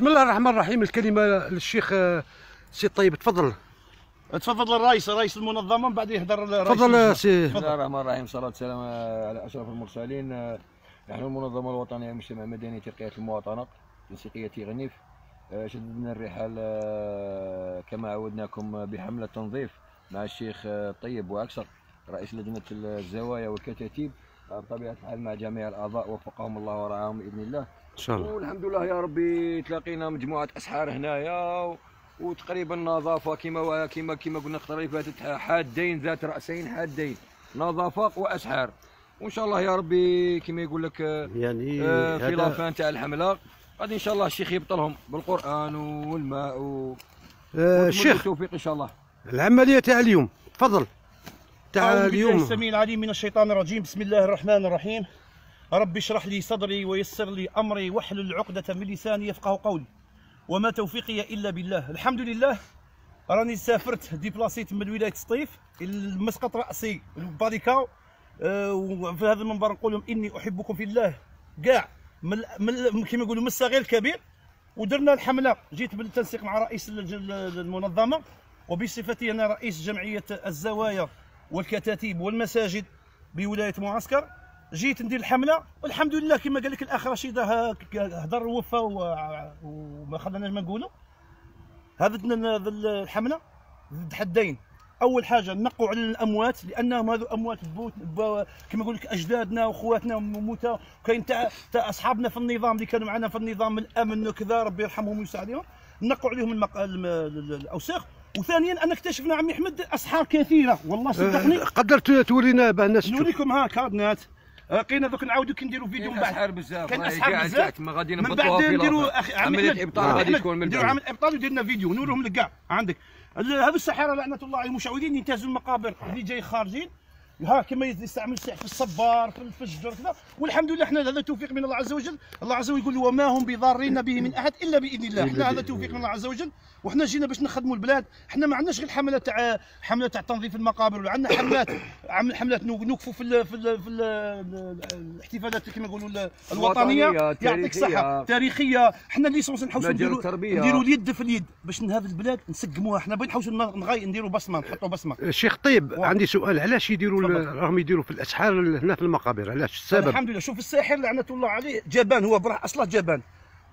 بسم الله الرحمن الرحيم. الكلمة للشيخ سي طيب، تفضل. تفضل رئيس المنظمة، من بعد يهضر الرئيس. تفضل سي. بسم الله الرحمن الرحيم، الصلاة والسلام على أشرف المرسلين. نحن المنظمة الوطنية للمجتمع المدني ترقية المواطنة تنسيقية غنيف شددنا الرحال كما عودناكم بحملة تنظيف مع الشيخ طيب وأكثر رئيس لجنة الزوايا والكتاتيب، بطبيعة الحال مع جميع الأعضاء وفقهم الله ورعاهم بإذن الله إن شاء الله. والحمد لله يا ربي تلاقينا مجموعة أسحار هنايا وتقريبا نظافة كما قلنا الخطرة اللي فاتت، حادين ذات رأسين حادين، نظافة وأسحار. وإن شاء الله يا ربي كما يقول لك يعني في لافان تاع الحملة غادي إن شاء الله الشيخ يبطلهم بالقرآن والماء الشيخ التوفيق إن شاء الله. العملية تاع اليوم، تفضل. تاع أعوذ اليوم. بالله السميع العليم من الشيطان الرجيم. بسم الله الرحمن الرحيم. ربي اشرح لي صدري ويسر لي أمري واحلل عقدة من لساني يفقه قولي وما توفيقي إلا بالله. الحمد لله راني سافرت ديبلاسيت من ولاية سطيف إلى مسقط رأسي الباريكا، وفي هذا المنبر نقول لهم إني أحبكم في الله كاع كما يقولوا من الصغير الكبير. ودرنا الحملة، جيت بالتنسيق مع رئيس المنظمة وبصفتي أنا رئيس جمعية الزوايا والكتاتيب والمساجد بولاية معسكر. جيت ندير الحملة والحمد لله كما قال لك الأخ رشيد هضر ووفى وما خلاناش ما نقولوا. هذا الحملة ضد حدين. أول حاجة نقوا على الأموات، لأنهم هذو أموات كما يقول لك أجدادنا وأخواتنا موتى، وكاين تاع أصحابنا في النظام اللي كانوا معنا في النظام الأمن وكذا، ربي يرحمهم ويساعدهم. نقوا عليهم الأوساخ. وثانيا أنا اكتشفنا عمي أحمد أسحار كثيرة والله صدقني. قدرت تورينا باه الناس تشوف؟ نوريكم ها كاردنات. لقينا دوك نعاودو كي نديروا فيديو من بعد. أسحار بزاف، كان أسحار بزاف. ما غادي من نبطلوها بعد في نديروا عملية الإبطال غادي تكون من نديروا عمل إبطال وديرنا فيديو نوريهم لك كاع. عندك هذو السحارة لعنة الله عليهم مشعوذين ينتهزوا المقابر اللي جاي خارجين، ها كما يستعمل السحر في الصبار في الفجر كذا. والحمد لله احنا هذا توفيق من الله عز وجل. الله عز وجل يقول وما هم بضارين به من احد الا باذن الله. احنا هذا توفيق من الله عز وجل، وحنا جينا باش نخدموا البلاد. احنا ما عندناش غير حمله تاع تنظيف المقابر، وعندنا حملات نوقفوا في الاحتفالات كما يقولوا الوطنيه. يعطيك الصحه تاريخيه. احنا ليسونس نحوسوا نديروا اليد في اليد باش هذه البلاد نسقموها. احنا نحوسوا نديروا بصمه، نحطوا بصمه. الشيخ طيب عندي سؤال، علاش راهم يديروا في الاسحار هنا في المقابر؟ علاش السبب؟ الحمد لله شوف الساحر لعنه الله عليه جبان، هو براه اصله جبان،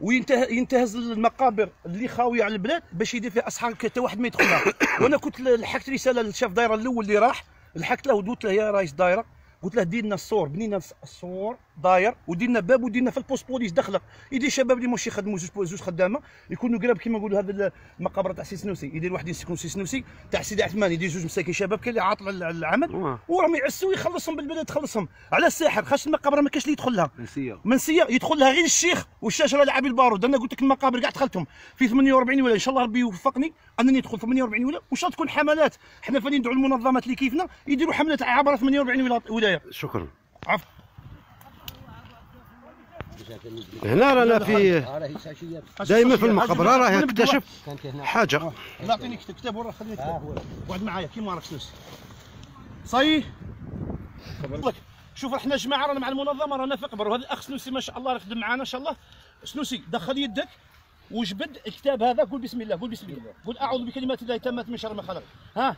وينتهز المقابر اللي خاويه على البلاد باش يدير فيها اسحار حتى واحد ما يدخلها. وانا كنت لحقت رساله للشاف دايره الاول اللي راح، لحقت له وقلت له يا رئيس دايره، قلت له دير لنا الصور، بنينا الصور داير وديرنا باب وديرنا في البوست بوليس دخله، يدير شباب اللي ماشي يخدموا زوج خدامه يكونوا قراب كما نقولوا. هذا المقبره تاع سي سنوسي يدير واحد يسكن سي سنوسي، تاع سيدي عثمان يدير زوج مساكين شباب كاين اللي عاطل على العمل وراهم يعسوا يخلصهم بالبلاد يخلصهم على الساحر. خاص المقبره ما كاش اللي يدخلها منسيه يدخل لها غير الشيخ والشاشره لاعبي البارود. انا قلت لك المقابر كاع دخلتهم في 48 ولا ان شاء الله ربي يوفقني انني ندخل 48 ولا، وان شاء الله تكون حملات. احنا فاني ندعو المنظمات اللي كيفنا يديروا حملات عبر 48 ولايه. شكرا. عفوا. هنا رانا في دائما في المقبره راه يكتشف حاجه. نعطيني كتاب ورا خليني كتاب واحد معايا كيما راك سنوسي صاي. شوف احنا جماعه رانا مع المنظمه رانا في قبر، وهذا الاخ سنوسي ما شاء الله راه يخدم معنا ان شاء الله. سنوسي دخل يدك وجبد الكتاب هذا، قول بسم الله، قول بسم الله، قول اعوذ بكلمات الله التامات من شر ما خلق. ها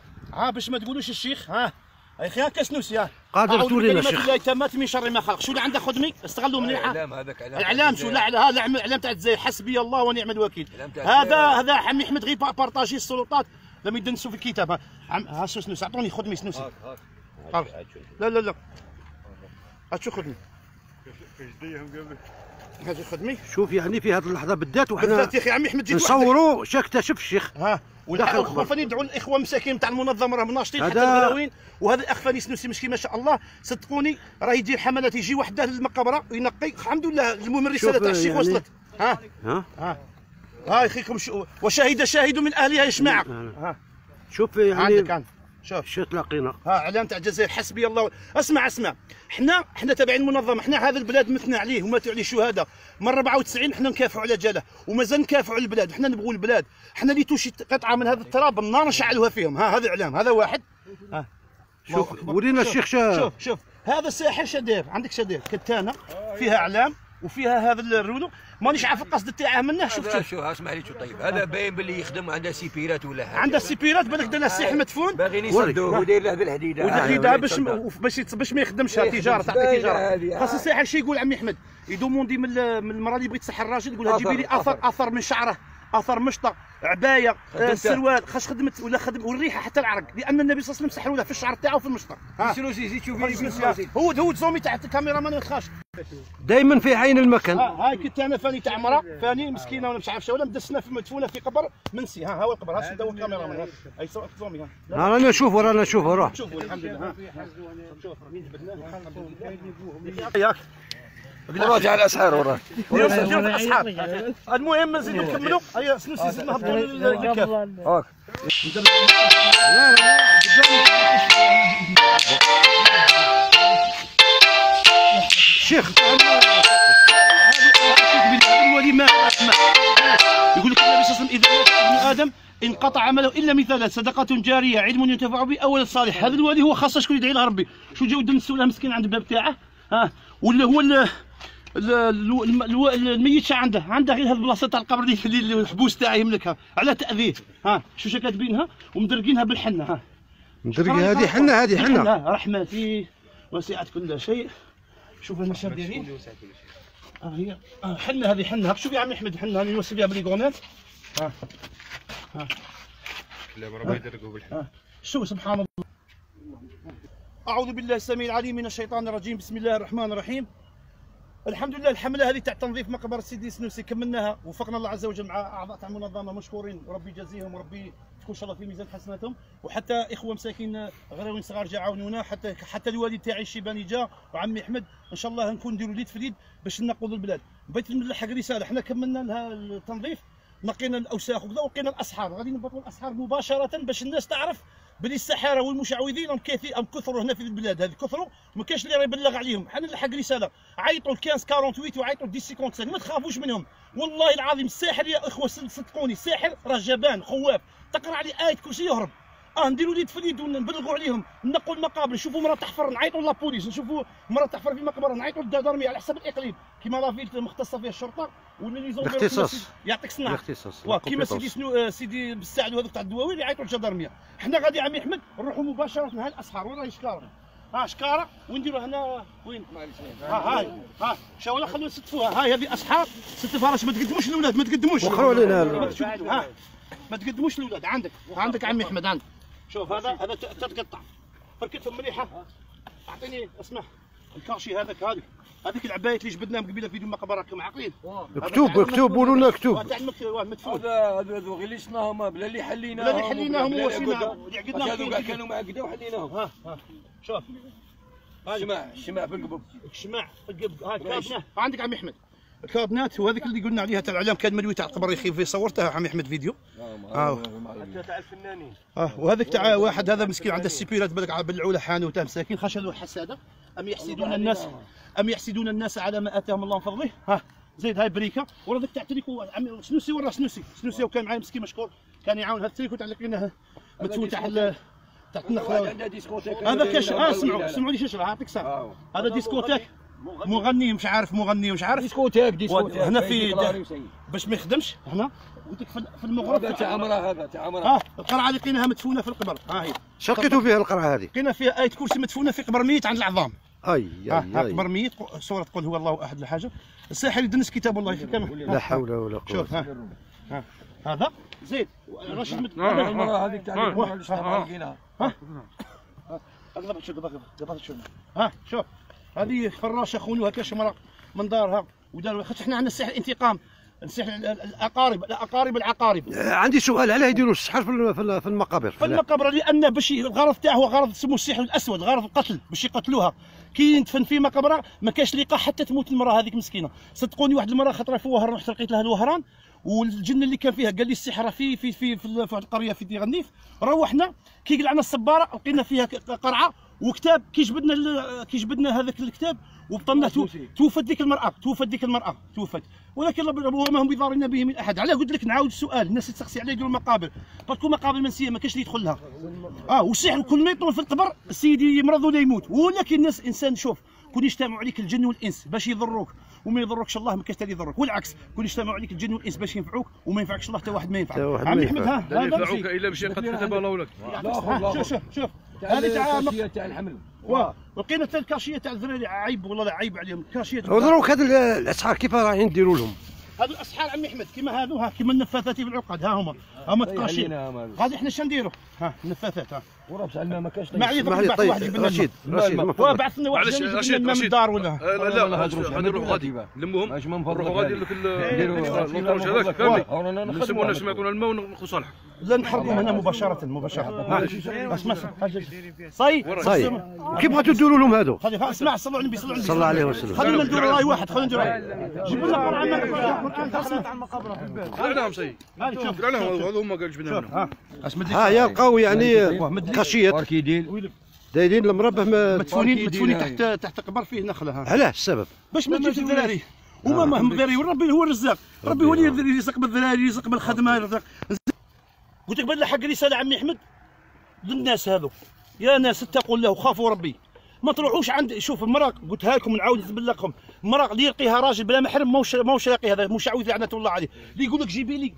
باش ما تقولوش الشيخ. ها يا اخي هكا سنوسي. قادر تورينا الشيخ؟ الله يتمات من شر ما خلق. شو اللي عنده خدمي استغلوا مليح. الاعلام شو هذا الاعلام تاع الجزائر، حسبي الله ونعم الوكيل. هذا عمي احمد غير بارطاجي السلطات لما يدنسوا في الكتاب. ها شو سنوسي اعطوني خدمي سنوسي. لا هاتشو خدمي هذه خدمي. شوف يعني في هذه اللحظه بالذات وحنا بالذات يا اخي عمي احمد جيت نصوروا شا اكتشف الشيخ. والدخل فاني ندعو الاخوه المساكين تاع المنظمه راهم ناشطين حتى الغلاوين. وهذا الاخ فاني سنوسي مسكين ما شاء الله صدقوني راه يدير حملات، يجي وحده للمقبره وينقي. الحمد لله المهم الرساله تاع الشيخ وصلت. ها يا اخيكم وشهد شاهد من اهلها يسمع. شوف يعني عندك شو تلاقينا. اعلام تاع الجزائر حسبي الله. اسمع احنا تابعين المنظمه. احنا هذا البلاد متنا عليه وماتوا عليه شهداء. من 94 احنا نكافحوا على جاله ومازال نكافحوا على البلاد. احنا نبغوا البلاد. احنا اللي توشي قطعه من هذا التراب النار نشعلوها فيهم. هذا اعلام، هذا واحد. شوف ورينا الشيخ شوف هذا الساحر شدير. عندك شدير كتانه فيها اعلام وفيها هذا الرولو. مانيش عارف القصد تاعه منه. شوف شوف اسمح لي طيب، هذا باين باللي يخدم عنده سيبيرات ولا حاجه. عنده سيبيرات بالك دار له السلاح مدفون باغيين يصدوه وداير له بالحديده. والحديده باش ما يخدمش تجاره، تعطي تجاره. خاص الساحر شي يقول عمي احمد، يدوموندي من المراه اللي بغيت تسحر الراجل، يقول لها جيبي لي اثر من شعره، اثر مشطه، عبايه، السروال، خاص خدمت ولا خدم والريحه حتى العرق، لان النبي صلى الله عليه وسلم سحروا له في الشعر تاعو وفي المشطه. سنوسي زيد شوفي هو زومي تاع الكاميرا ما تخاش دائما في عين المكان. هاي كنت انا فاني تاع مرا، فاني مسكينه ولا مش عارف شو، ولا مدسنا في مدفونه في قبر منسي. ها هو القبر، ها دور الكاميرا من هاي زومي. ها رانا نشوفوا روح شوفوا الحمد لله. شوف راني جبدناه الحمد لله. ياك راجع الاسعار وراه الاسعار. المهم نزيدو نكملوا. هيا سنوسي زدنا نهبطوا للكاف. هاك شيخ الولي ما يقول لك النبي صلى الله عليه وسلم اذا مات ابن ادم انقطع عمله الا من ثلاث: صدقه جاريه، علم ينتفع به، او ولد صالح. هذا الولي هو خاصه شكون يدعي له ربي. شو جاو دنسوا له مسكين عند الباب تاعه، ها، ولا هو الميت شا عنده غير هذه البلاصه تاع القبر اللي الحبوس تاعه يملكها على تاذيه. ها شو كاتبينها ومدرقينها بالحنه. ها مدرقه هذه حنه، هذه حنه رحمتي وسعت كل شيء. شوف هنا شاب دايرين. هي حنه، هذه حنه. شوف يا عمي احمد حنه هذه نوصل بها باليغونات. ها لا مرة ما يدرقوا بالحنه. شوف سبحان الله. اعوذ بالله السميع العليم من الشيطان الرجيم، بسم الله الرحمن الرحيم. الحمد لله الحمله هذه تاع تنظيف مقبره سيدي سنوسي كملناها، وفقنا الله عز وجل مع اعضاء تاع المنظمه مشكورين، وربي يجازيهم وربي تكون ان شاء الله في ميزان حسناتهم. وحتى اخوه مساكين غراوين صغار جا عاونونا، حتى الوالد تاعي الشيباني جا، وعمي احمد. ان شاء الله نكون نديروا اليد في اليد باش ننقذوا البلاد. بغيت نلحق رساله، حنا كملنا لها التنظيف، نقينا الاوساخ وكذا، ولقينا الاسحار. غادي نبطلوا الاسحار مباشره باش الناس تعرف بلي السحاره والمشعوذين هم كثروا هنا في البلاد هذه، كثروا ما كاينش اللي يبلغ عليهم. حنا نلحق رساله، عيطوا ل 1548 وعيطوا ل 1055، ما تخافوش منهم. والله العظيم الساحر يا اخوه صدقوني، الساحر راه جبان خواف، تقرا عليه ايه كلشي يهرب. نديروا اليد في اليد ونبلغوا عليهم، نقوا المقابر. نشوفوا مرة تحفر نعيطوا لابوليس، نشوفوا مرة تحفر في مقبره نعيطوا للجدرميه على حسب الاقليم، كيما لافيل مختصه فيها الشرطه ولا لي زومبي الاختصاص. يعطيك الصنعه الاختصاص كيما سيدي بالساعد وهذوك تاع الدواوين يعيطوا للجدرميه. حنا غادي عمي احمد نروحوا مباشره لهذه الاسحار. وين راهي شكاره؟ شكاره ونديروا هنا وين؟ هاي شاولا خلونا نستفوها. هاي هذه اسحار ستفها، راش ما تقدموش الاولاد، ما تقدموش. وخروا علينا ما تقدموش الاولاد. عندك عمي احمد، عندك. شوف هذا تتقطع، فركتهم مليحه. اعطيني اسمع الكاشي هذيك العبايات اللي جبدناهم قبيله في المقبره راكم عاقلين. مكتوب قولوا لنا مكتوب. تاع مدفون. هذا غير اللي شناهم بلا اللي حليناهم ووصيناهم اللي عقدناهم. هذوك كانوا معقده وحليناهم. شوف الشماع في القبب، الشماع في القبب. هاي كابنات عندك عمي احمد، الكابنات. وهذيك اللي قلنا عليها تاع الاعلام كان ملوي تاع الطبريخي، في صورتها عمي احمد فيديو. تاع الفنانين. وهذاك تاع واحد هذا مسكين عنده السيبيرات بالك بلعوا حانوت مساكين. خشلوا الحساده ام يحسدون الناس على ما اتاهم الله من فضله. زيد هاي بريكه. ورا ذاك تاع التريكو عمي سنوسي، ورا سنوسي وكان معايا مسكين مشكور، كان يعاون. هذا التريكو تاع لقيناه مدفون تاع النخله. هذا كاش. سمعوا لي شجره. يعطيك الصحه. هذا ديسكوتيك مغني مش عارف ديسكوتيك هنا في باش ما يخدمش هنا. قلت لك في المغرب تاع عمره. هذا تاع عمره. القرعه اللي لقيناها مدفونه في القبر. هي شقيتوا فيها القرعه هذه؟ لقينا فيها آية كرسي مدفونه في قبر ميت عند العظام. اي قبر ميت، سوره تقول هو الله احد الحاجه. الساحر يدنس كتاب الله لا حول ولا قوه. شوف هذا زيد راشد المراه هذيك تاع لقيناها. شوف هذه فراشه خونوها كاش مرق من دارها وداروا. خاطر احنا عندنا السحر انتقام، السحر الاقارب العقارب. عندي سؤال، علاه يديروا السحر في المقابر؟ في المقابر لان باش الغرض تاعه هو غرض سموه السحر الاسود، غرض القتل، باش يقتلوها. كي يدفن في مقبره ما كاش لقاء حتى تموت المراه هذيك مسكينه. صدقوني واحد المراه خطره في وهران، رحت لقيت لها الوهران، والجن اللي كان فيها قال لي السحره في القريه في تيغنيف. روحنا كي قلعنا الصباره لقينا فيها قرعه وكتاب. كي جبدنا هذاك الكتاب وبطلنا توفت ديك المراه توفت. ولكن وما هم بضارين به من احد. علاه قلت لك نعاود السؤال، الناس تسقسي عليه يديروا المقابر، تكون مقابر منسيه ما كاش اللي يدخل لها. والسحر كل ما يطول في القبر السيد يمرض ولا يموت. ولكن الناس انسان، شوف كون يجتمعوا عليك الجن والانس باش يضروك وما يضركش الله ما كاش اللي يضرك، والعكس كل اجتمعوا عليك الجن والانس باش ينفعوك وما ينفعش الله حتى واحد ما ينفعك. عمي احمد ها لا ينفعوك الا باش قد كتب الله لك. شوف هذه تاع الكاشيه تاع الحمل. ولقينا حتى الكاشيه تاع الذراري عيب والله لا عيب عليهم الكاشيه. ودروك هاد الاسعار كيف رايحين نديروا لهم؟ هذو الاسحار عمي احمد كيما هذو، ها كيما النفاثات في العقد، ها هما التقاشير. غادي احنا شنو نديروا؟ ها النفاثات ها وراه بصح الماء ما كاش. معليش بعث واحد يجيب لنا رشيد بعث لنا واحد يجيب لنا من الدار ولا لا غادي نروحوا غادي نلموهم نروحوا غادي نديروا الفرج هذاك كامل نسموا الناس ما يكون الماء وناخذ صالح. لا نحرقوا هنا مباشرة. اسمع صاي كيف بغيتوا ديروا لهم هادو؟ اسمع صلوا على النبي صلى الله عليه وسلم. خلينا نديروا راي واحد، خلينا نديروا جيبوا لنا قرآن تاع المقابر في البيت. قلناهم سي قلناهم هذو هما قال جبنا لهم. ها يلقاو يعني كاشيات دايرين المربع مدفونين تحت قبر فيه نخله. ها علاش السبب؟ باش ما تجيبش الذراري، وما هم الذراري وربي هو الرزاق، ربي هو اللي يرزق بالذراري، يرزق بالخدمه، يرزق. قلت لك بان حق رساله عمي احمد للناس هذو، يا ناس اتقوا الله وخافوا ربي، ما تروحوش عند شوف المرأة قلتها لكم نعاود نبلغكم، المرأة اللي يلقيها راجل بلا محرم ماهوش لاقي، هذا مشعوذ لعنة الله عليه، اللي يقول لك جيبي لي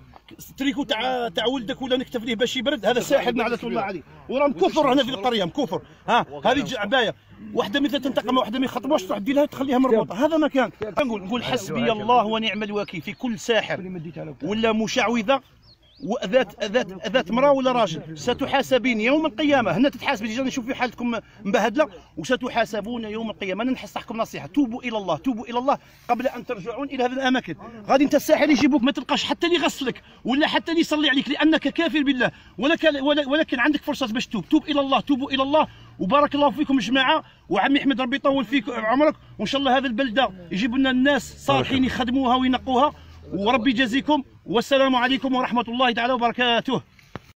تريكو تاع ولدك ولا نكتب ليه باش يبرد، هذا ساحر لعنة الله عليه، وراهم كفر هنا في القرية كفر. ها هذه عباية واحدة مثل تنتقم واحدة ما يخطبوش تروح دير لها تخليها مربوطة، هذا ما كان. نقول حسبي الله ونعم الوكيل في كل ساحر ولا مشعوذة وأذات مرأة ولا راجل، ستحاسبين يوم القيامة، هنا تتحاسب جينا نشوف في حالتكم مبهدلة، وستحاسبون يوم القيامة. أنا ننصحكم نصيحة، توبوا إلى الله، توبوا إلى الله قبل أن ترجعون إلى هذه الأماكن. غادي أنت الساحر يجيبوك ما تلقاش حتى اللي يغسلك ولا حتى اللي يصلي عليك لأنك كافر بالله، ولكن عندك فرصة باش توب إلى الله، توبوا إلى الله. وبارك الله فيكم جماعة، وعمي أحمد ربي يطول فيك عمرك، وإن شاء الله هذه البلدة يجيبوا لنا الناس صالحين يخدموها وينقوها، وربي يجازيكم. والسلام عليكم ورحمة الله تعالى وبركاته.